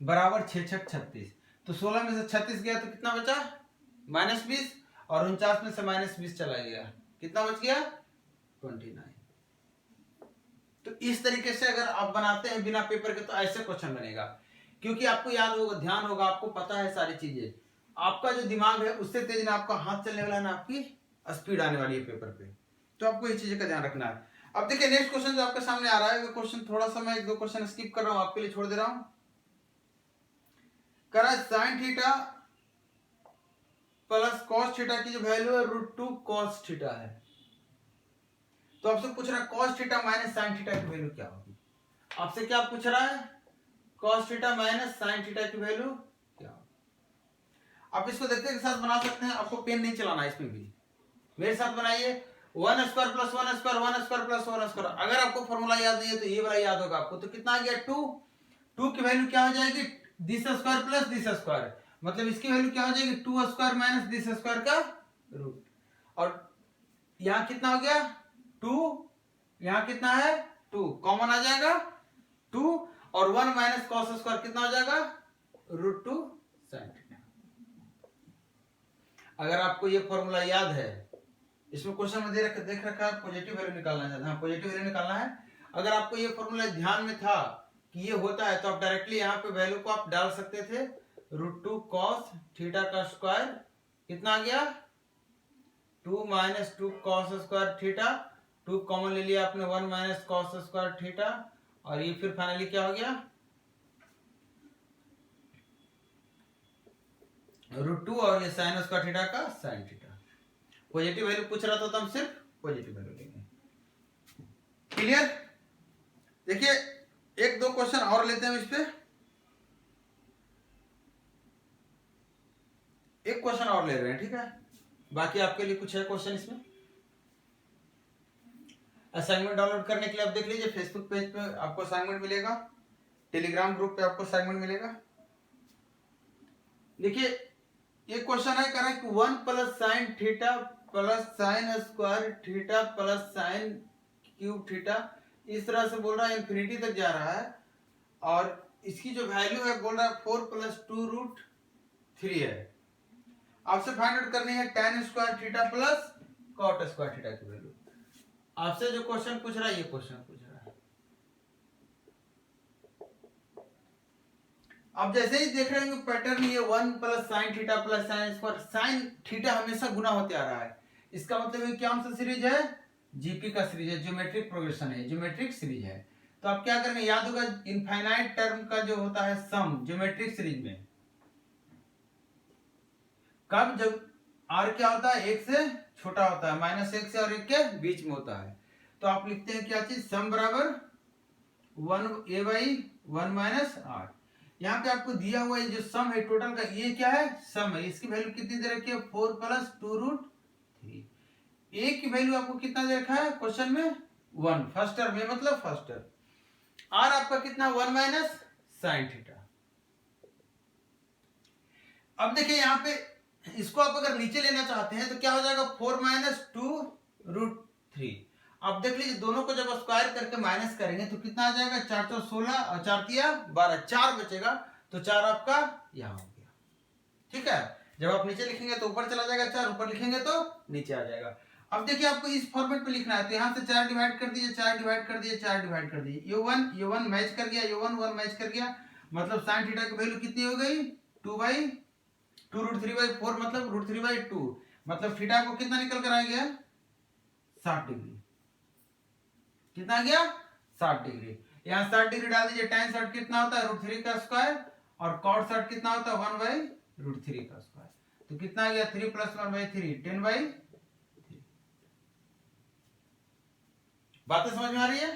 बराबर 6 6 36। तो 16 में से 36 गया तो कितना बचा -20, और 49 में से -20 चला गया, कितना बच गया 29। तो इस तरीके से अगर आप बनाते हैं बिना पेपर के, तो ऐसे क्वेश्चन बनेगा, क्योंकि आपको याद होगा, ध्यान होगा, आपको पता है सारी चीजें। आपका जो दिमाग है उससे तेज ना आपका हाथ चलने वाला है, ना आपकी स्पीड आने वाली है पेपर पे। तो आपको ये चीजें का ध्यान रखना है। अब देखिए नेक्स्ट क्वेश्चन जो आपके सामने आ रहा है, वो क्वेश्चन थोड़ा सा मैं 1 2 क्वेश्चन स्किप कर रहा हूं, आपके लिए छोड़ दे रहा हूं। कह रहा है sign theta plus cos theta की जो वैल्यू है √2 cos थीटा है। तो आपसे पूछ रहा है cos theta minus sine theta की वैल्यू क्या होगी। आपसे क्या पूछ रहा है cos theta minus sine theta की वैल्यू क्या होगी। आप इसको देखते के साथ बना सकते हैं, आपको पेन नहीं चलाना है इसमें भी, मेरे साथ बनाइए। 1 square plus 1 square 1 square plus 1 square. अगर आपको फॉर्मूला याद नहीं है तो ये वाला याद होगा आपको। तो कितना आ गया 2 की वैल्यू क्या हो जाएगी this square plus this square, मतलब इसकी वैल्यू क्या हो जाएगी 2 स्क्वायर माइनस दिस स्क्वायर का रूट। और यहाँ कितना हो गया 2, यहाँ कितना है 2, कॉमन आ जाएगा 2, और 1 माइनस कॉस स्क्वायर कितना हो जाएगा √2 sin थीटा। अगर आपको ये फॉर्मूला याद है, इसमें क्वेश्चन में देख रखा है पॉजिटिव वैल्यू निकालना चाहते हैं, पॉजिटिव वैल्यू निकालना है। अगर आपको ये फॉर्मूला ध्यान में था कि ये होता है तो आप डायरेक्टली यहाँ पे वैल्यू को आप डाल सकते थे, √2 cos थीटा का स्क्वायर कितना आ गया 2 - 2 cos स्क्वायर थीटा, 2 कॉमन ले लिया आपने 1 - cos स्क्वायर थीटा, और ये फिर फाइनली क्या हो गया √2 और ये sin स्क्वायर थीटा का sin थीटा। पॉजिटिव वैल्यू पूछ रहा था तो हम सिर्फ पॉजिटिव वैल्यू लेंगे। क्लियर? देखिए एक दो क्वेश्चन और लेते हैं इस पे, एक क्वेश्चन और ले रहे हैं, ठीक है, बाकी आपके लिए कुछ है क्वेश्चन इसमें। असाइनमेंट डाउनलोड करने के लिए आप देख लीजिए, फेसबुक पेज पे आपको असाइनमेंट मिलेगा, टेलीग्राम ग्रुप पे आपको असाइनमेंट मिलेगा। देखिए ये क्वेश्चन है, कह रहा है कि 1 + sin theta + sin square theta + sin cube theta, इस तरह से बोल रहा है इंफिनिटी तक जा रहा है, और इसकी जो वैल्यू है बोल रहा है 4 + 2√3 है। आपसे फाइंड आउट करनी है tan square theta plus cot square theta की वैल्यू। आपसे जो क्वेश्चन पूछ रहा है ये क्वेश्चन पूछ रहा है। अब जैसे ही देख रहे हैं पैटर्न, ये 1 + sin theta + sin square, sin theta हमेशा गुना होते आ रहा है, इसका मतलब ये क्या सा सीरीज है, जीपी का सीरीज है, ज्योमेट्रिक प्रोग्रेशन है, ज्योमेट्रिक सीरीज है। तो आप क्या करेंगे, याद होगा इनफाइनाइट टर्म का जो होता है सम ज्योमेट्रिक सीरीज में, कब, जब r क्या होता है 1 से छोटा होता है, -1 से और 1 के बीच में होता है, तो आप लिखते हैं क्या चीज, सम बराबर 1a/1 - r। यहाँ पे आपको दिया हुआ ये जो सम है टोटल का, ये क्या है, सम है, इसकी वैल्यू कितनी दे रखी है 4 + 2√3। a की वैल्यू आपको कितना दे रखा है क्वेश्चन में 1, फर्स्ट टर्म में मतलब फर्स्ट टर्म, r आपका कितना 1 - sin थीटा। अब देखिए यहाँ पे इसको आप अगर नीचे लेना चाहते हैं तो क्या हो जाएगा 4 - 2√3। आप देख लीजिए दोनों को जब स्क्वायर करके माइनस करेंगे तो कितना आ जाएगा 416 और 4 तिया 12, 4 बचेगा, तो 4 आपका यहाँ हो गया, ठीक है। जब आप नीचे लिखेंगे तो ऊपर चला जाएगा 4, ऊपर लिखेंगे तो नीचे आ जाएगा। अब देखिए आपको इस फॉर्मेट पे लिखना है, तो यहाँ से 4 डिवाइड कर दीजिए, 4 डिवाइड कर दिए, 4 डिवाइड कर दिए, ये 1 मैच कर गया, ये 1 मैच कर गया, मतलब sin थीटा की वैल्यू कितनी हो गई 2/2√3/4, मतलब √3/2, मतलब थीटा को कितना निकल कर आ गया 60 डिग्री। कितना आ गया 60 डिग्री। यहाँ 60 डिग्री डाल दीजिए, tan 60 कितना होता है √3 का स्क्वायर, और cot 60 कितना होता है 1/√3 का स्क्वायर, तो कितना आ गया 3 + 1/3 10/3। बातें समझ में आ रही है?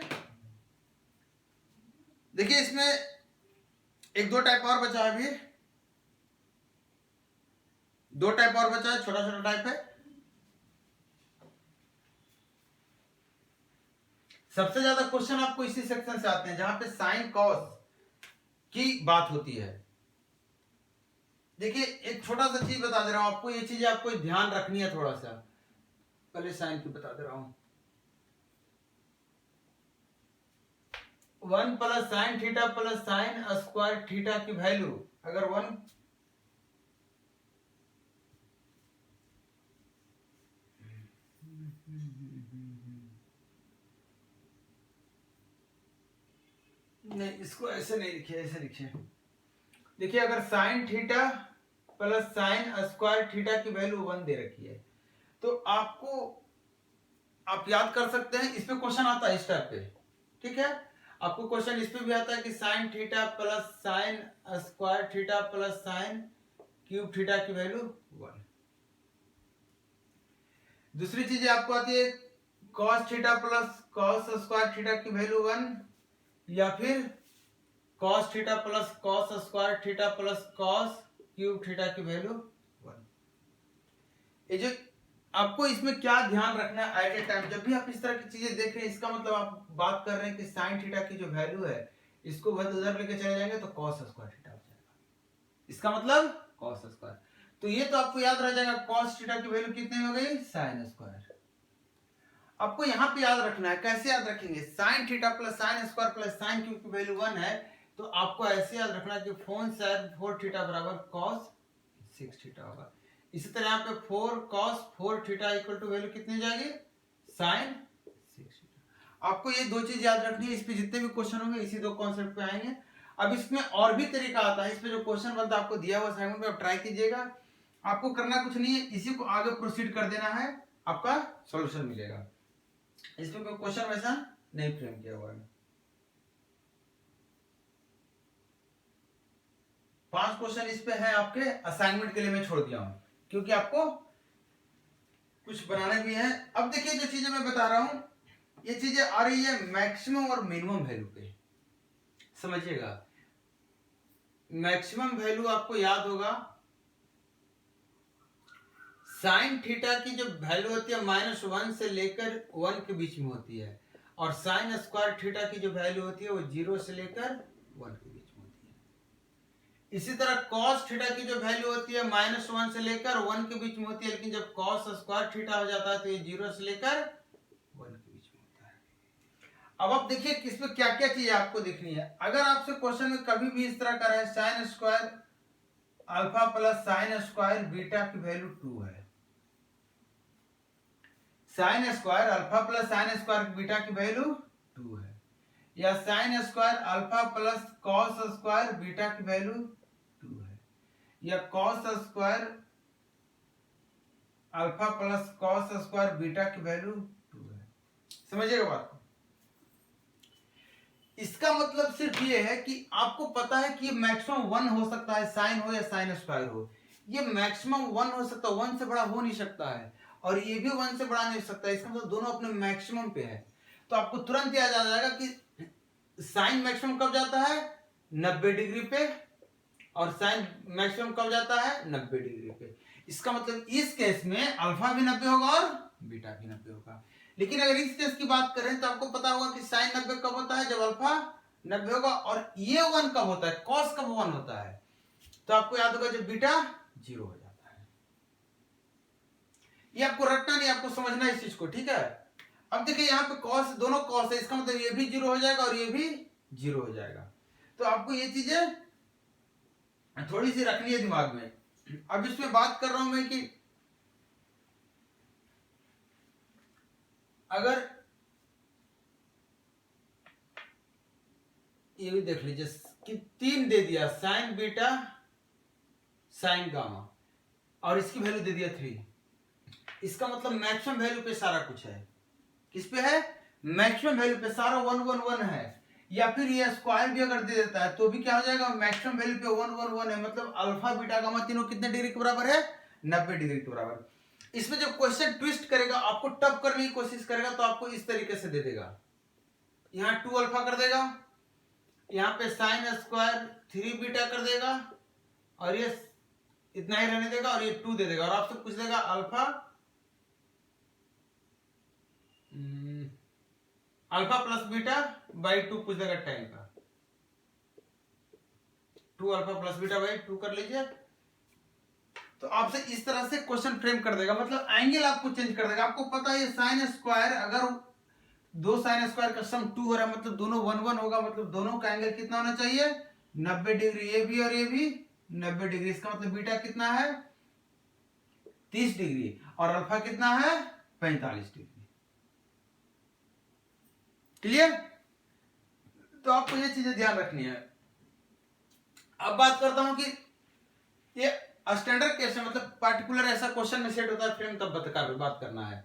देखिए इसमें एक दो टाइप और बचा है, अभी 2 टाइप और बचा है, छोटा छोटा टाइप है। सबसे ज्यादा क्वेश्चन आपको इसी सेक्शन से आते हैं जहां पे साइन कॉस की बात होती है। देखिए एक छोटा सा चीज बता दे रहा हूं आपको, ये चीज आपको ध्यान रखनी है थोड़ा सा, पहले साइन की बता दे रहा हूं। 1 + sin theta + sin square theta की वैल्यू अगर 1 नहीं, इसको ऐसे नहीं लिखिए, ऐसे लिखिए। देखिए अगर sin theta + sin square theta की वैल्यू 1 दे रखी है, तो आपको आप याद कर सकते हैं, इस पे क्वेश्चन आता है इस टाइप पे, ठीक है। आपको क्वेश्चन इस पे भी आता है कि sin theta + sin square theta + sin cube theta की वैल्यू 1। दूसरी चीज आपको आती है cos theta + cos square theta की वैल्यू 1, या फिर cos theta + cos square theta + cos cube theta की वैल्यू 1। ये जो आपको इसमें क्या ध्यान रखना है एट ए टाइम, जब भी आप इस तरह की चीजें देख रहे हैं, इसका मतलब आप बात कर रहे हैं कि sin थीटा की जो वैल्यू है इसको उधर लेके चले जाएंगे तो cos स्क्वायर थीटा हो जाएगा, इसका मतलब cos स्क्वायर। तो ये तो आपको याद रह जाएगा cos थीटा की वैल्यू कितनी हो गई sin स्क्वायर। आपको यहाँ पे याद रखना है, कैसे याद रखेंगे, sin theta + sin square + sin cube की वैल्यू 1 है, तो आपको ऐसे याद रखना कि फोन साइन 4 थीटा बराबर cos 6 थीटा होगा। इसी तरह यहाँ पे 4 cos 4 theta equal to value कितनी हो जाएगी sin 6 थीटा। आपको ये दो चीज याद रखनी है, इस पे जितने भी क्वेश्चन होंगे इसी दो कॉन्सेप्ट पे आएंगे। अब इसमें और भी तरीका आता है, इस पे जो क्वेश्चन बनता है आपको दिया हुआ असाइनमेंट में, आप ट्राई कीजिएगा। आपको करना कुछ नहीं है, इसी को आगे प्रोसीड कर देना है, आपका सॉल्यूशन मिलेगा। इसमें कोई क्वेश्चन वैसा नहीं फ्रेम किया हुआ है। 5 क्वेश्चन इस पे है आपके असाइनमेंट के लिए मैं छोड़ दिया हूं, क्योंकि आपको कुछ बनाने भी है। अब देखिए जो चीजें मैं बता रहा हूं, ये चीजें आ रही है मैक्सिमम और मिनिमम वैल्यू पे, समझिएगा। मैक्सिमम वैल्यू आपको याद होगा, साइन थीटा की जो वैल्यू होती है -1 से लेकर 1 के बीच में होती है, और साइन स्क्वायर थीटा की जो वैल्यू होती है वो 0 से लेकर 1 के बीच में होती है। इसी तरह cos थीटा की जो वैल्यू होती है -1 से लेकर 1 के बीच में होती है, लेकिन जब cos स्क्वायर थीटा हो जाता है तो ये 0 से लेकर 1 के बीच में होता है। अब आप देखिए इसमें क्या क्या चीजें आपको देखनी है। अगर आपसे क्वेश्चन में कभी भी इस तरह का है sine square alpha plus sine square beta की वैल्यू 2 है, sine square alpha plus sine square beta की वैल्यू 2 है, या sine square alpha plus cos square beta की वैल्यू 2 है, या cos square alpha plus cos square beta की value 2 है। समझिएगा बात को। इसका मतलब सिर्फ ये है कि आपको पता है कि ये मैक्सिमम 1 हो सकता है, साइन हो या साइन स्क्वायर हो, ये मैक्सिमम 1 हो सकता है, 1 से बड़ा हो नहीं सकता है, और ये भी 1 से बड़ा नहीं हो सकता है। इसका मतलब दोनों अपने मैक्सिमम पे है। तो आपको तुरंत याद आ जाएगा कि साइन मैक्सिमम कब जाता है 90 डिग्री पे, और साइन मैक्सिमम कब जाता है 90 डिग्री पे। इसका मतलब इस केस में अल्फा भी 90 होगा और बीटा भी 90 होगा। लेकिन अगर इस केस की बात करें तो आपको पता होगा कि साइन 90 कब होता है, जब अल्फा 90 होगा, और ये 1 कब होता है, कॉस कब 1 होता है, तो आपको याद होगा जब बीटा 0 हो जाता है। ये आपको रटना नहीं, आपको समझना है इस चीज को, ठीक है। अब देखिए यहाँ पे कॉस, दोनों कॉस है, इसका मतलब ये भी 0 हो जाएगा और ये भी 0 हो जाएगा। तो आपको ये चीजें थोड़ी सी रखनी है दिमाग में। अब इसमें बात कर रहा हूं मैं कि अगर ये भी देख लीजिए कि 3 दे दिया साइन बीटा साइन गामा, और इसकी वैल्यू दे दिया 3, इसका मतलब मैक्सिमम वैल्यू पे सारा कुछ है। किस पे है, मैक्सिमम वैल्यू पे सारा 1 1 1 है। या फिर ये स्क्वायर भी अगर दे देता है तो भी क्या हो जाएगा, मैक्सिमम वैल्यू पे 1 1 1 है, मतलब अल्फा बीटा गामा तीनों कितने डिग्री के बराबर है, 90 डिग्री के बराबर। इसमें जब क्वेश्चन ट्विस्ट करेगा, आपको टफ करने की कोशिश करेगा, तो आपको इस तरीके से दे देगा, यहाँ 2 अल्फा कर देगा, यहाँ पे साइन स्क्वायर 3 बीटा कर देगा, और ये इतना ही रहने देगा, और ये 2 दे देगा, और आपसे पूछ देगा alpha alpha plus beta by 2 पूछ देगा टाइम का, 2 अल्फा प्लस बीटा बाई 2 कर लीजिए। तो आपसे इस तरह से क्वेश्चन फ्रेम कर देगा, मतलब एंगल आपको चेंज कर देगा। आपको पता है ये साइन स्क्वायर, अगर दो साइन स्क्वायर का सम 2 हो रहा है, मतलब दोनों 1 1 होगा, मतलब दोनों का एंगल कितना होना चाहिए 90 डिग्री, ये भी और ये भी 90 डिग्री। इसका मतलब बीटा कितना है 30 डिग्री, और अल्फा कितना है 45 डिग्री। क्लियर। तो आपको ये चीजें ध्यान रखनी है। अब बात करता हूं कि ये स्टैंडर्ड केस है, मतलब पार्टिकुलर ऐसा क्वेश्चन में सेट होता है फ्रेम, तब बात करना है।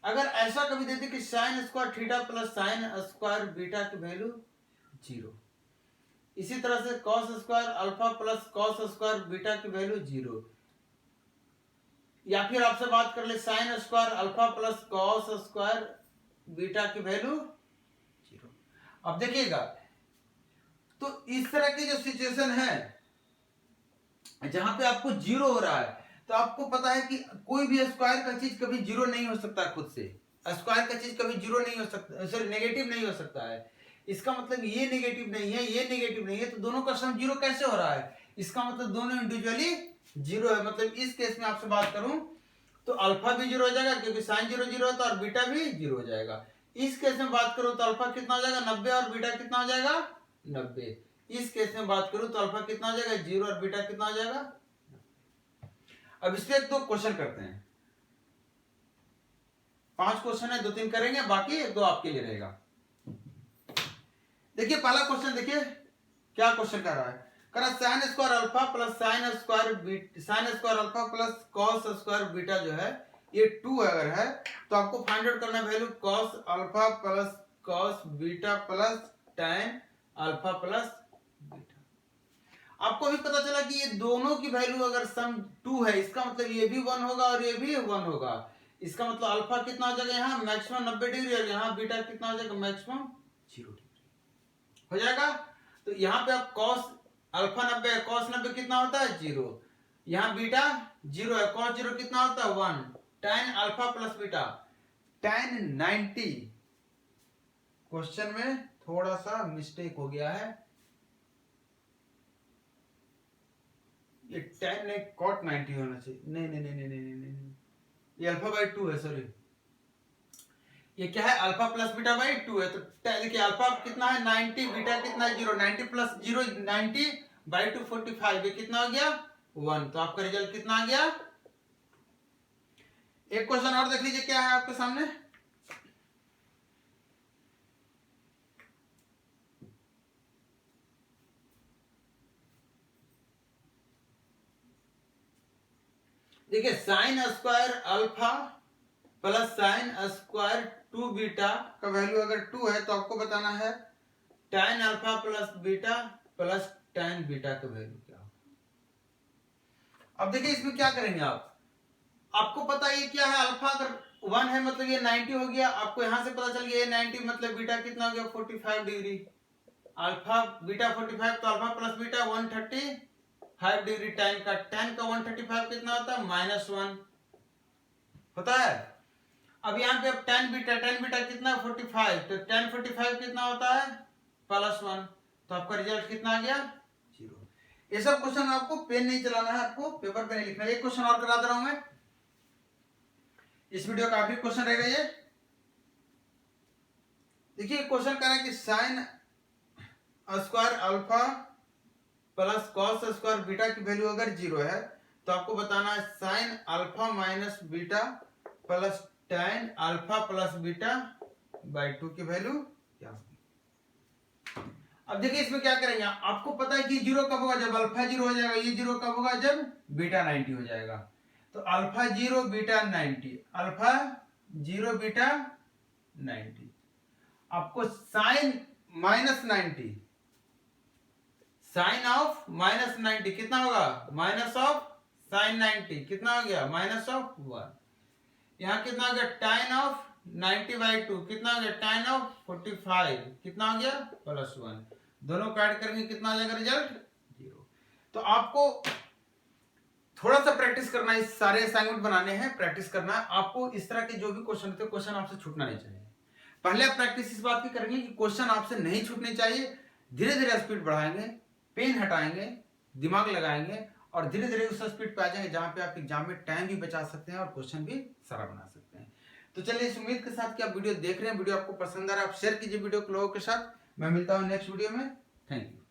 अगर ऐसा कभी देते कि sine square theta plus sine square beta की वैल्यू 0, इसी तरह से cos square alpha plus cos square beta की वैल्यू 0, या फिर आपसे बात कर ले sine square alpha plus cos square beta की वैल्यू 0। अब देखिएगा, तो इस तरह की जो सिचुएशन है जहां पे आपको 0 हो रहा है, तो आपको पता है कि कोई भी स्क्वायर का चीज कभी 0 नहीं हो सकता, खुद से स्क्वायर का चीज कभी 0 नहीं हो सकता, सॉरी नेगेटिव नहीं हो सकता है। इसका मतलब ये नेगेटिव नहीं है, ये नेगेटिव नहीं है, तो दोनों का सम 0 कैसे हो रहा है, इसका मतलब दोनों इंडिविजुअली 0 है। मतलब इस केस में आपसे बात करूं तो अल्फा भी 0 हो जाएगा, क्योंकि साइन 0 0 होता है, और बीटा भी 0 हो जाएगा। इस केस में बात करूं तो अल्फा कितना हो जाएगा 90, और बीटा कितना हो जाएगा 90। इस केस में बात करूं तो अल्फा कितना हो जाएगा 0 और बीटा कितना हो जाएगा। अब इसके 2 क्वेश्चन करते हैं, 5 क्वेश्चन है, 2-3 करेंगे, बाकी 1-2 आपके लिए रहेगा। देखिए पहला क्वेश्चन, देखिए क्या क्वेश्चन कर रहा है, कह रहा sine square alpha plus sine square alpha plus cos square beta जो है ये 2 अगर है तो आपको फाइंड आउट करना value cos alpha plus cos beta plus tan alpha plus beta. आपको भी पता चला कि ये दोनों की वैल्यू अगर सम 2 है, इसका मतलब ये भी 1 होगा और ये भी 1 होगा। इसका मतलब अल्फा कितना हो जाएगा यहाँ मैक्सिमम 90 डिग्री और यहाँ बीटा कितना हो जाएगा मैक्सिमम 0 डिग्री हो जाएगा। तो यहाँ पे आप कॉस अल्फा 90 है, कॉस 90 कितना होता है 0, यहाँ बीटा 0 है, कॉस 0 कितना होता है 1, tan alpha plus beta tan 90। Question में थोड़ा सा मिस्टेक हो गया है, ये tan नहीं cot 90 होना चाहिए, नहीं नहीं नहीं नहीं नहीं नहीं, ये अल्फा बाई 2 है, सॉरी ये क्या है अल्फा प्लस बीटा बाई 2 है। तो देखिए अल्फा कितना है 90, बीटा कितना है 0, 90 प्लस 0 90 बाई 2 45, ये कितना हो गया 1, तो आपका रिजल्ट कितना आ गया। एक क्वेश्चन और देख लीजिए क्या है आपके सामने, देखिए sine square alpha plus sine square 2 beta का वैल्यू अगर 2 है तो आपको बताना है tan alpha plus beta plus tan beta का वैल्यू क्या होगा। अब देखिए इसमें क्या करेंगे आप, आपको पता है ये क्या है अल्फा अगर 1 है मतलब ये 90 हो गया, आपको यहां से पता चल गया ये 90 मतलब बीटा कितना हो गया 45 डिग्री, अल्फा बीटा 45 तो alpha plus beta 135 degree, tan का 135 कितना होता है -1 होता है। अब यहाँ पे अब tan बीटा कितना 45, तो tan 45 कितना होता है +1, तो आपका रिजल्ट कितना आ गया 0। ये सब क्वेश्चन आपको पेन नहीं चलाना है, आपको पेपर पे नहीं लिखना है। एक क्वेश्चन और करा दे रहा हूं मैं, इस वीडियो का आखिरी क्वेश्चन रहेगा ये। देखिए क्वेश्चन कह रहा है कि sine square alpha plus cos square beta की वैल्यू अगर 0 है तो आपको बताना है sine alpha minus beta plus tan alpha plus beta by 2 की वैल्यू क्या होगी। अब देखिए इसमें क्या करेंगे, आपको पता है कि 0 कब होगा जब अल्फा 0 हो जाएगा, ये 0 कब होगा जब बीटा 90 हो जाएगा। तो अल्फा 0 बीटा 90, अल्फा 0 बीटा 90, आपको sine minus 90, sine of minus 90 कितना होगा माइनस ऑफ साइन 90 कितना हो गया -1, यहाँ कितना हो गया tan ऑफ 90/2 कितना हो गया tan ऑफ 45 कितना हो गया +1, दोनों का ऐड करेंगे कितना आ जाएगा रिजल्ट 0। तो आपको थोड़ा सा प्रैक्टिस करना है, इस सारे असाइनमेंट बनाने हैं, प्रैक्टिस करना है आपको। इस तरह के जो भी क्वेश्चन होते हैं क्वेश्चन आपसे छूटना नहीं चाहिए। पहले आप प्रैक्टिस इस बात की करेंगे कि क्वेश्चन आपसे नहीं छूटने चाहिए, धीरे धीरे स्पीड बढ़ाएंगे, पेन हटाएंगे, दिमाग लगाएंगे और धीरे धीरे उस स्पीड पे आ जाएंगे जहां पे आप एग्जाम में टाइम भी बचा सकते हैं और क्वेश्चन भी सारा बना सकते हैं। तो चलिए इस उम्मीद के साथ कि आप वीडियो देख रहे हैं, वीडियो आपको पसंद आ रहा है, आप शेयर कीजिए वीडियो को लोगों के साथ। मैं मिलता हूं नेक्स्ट वीडियो में, थैंक यू।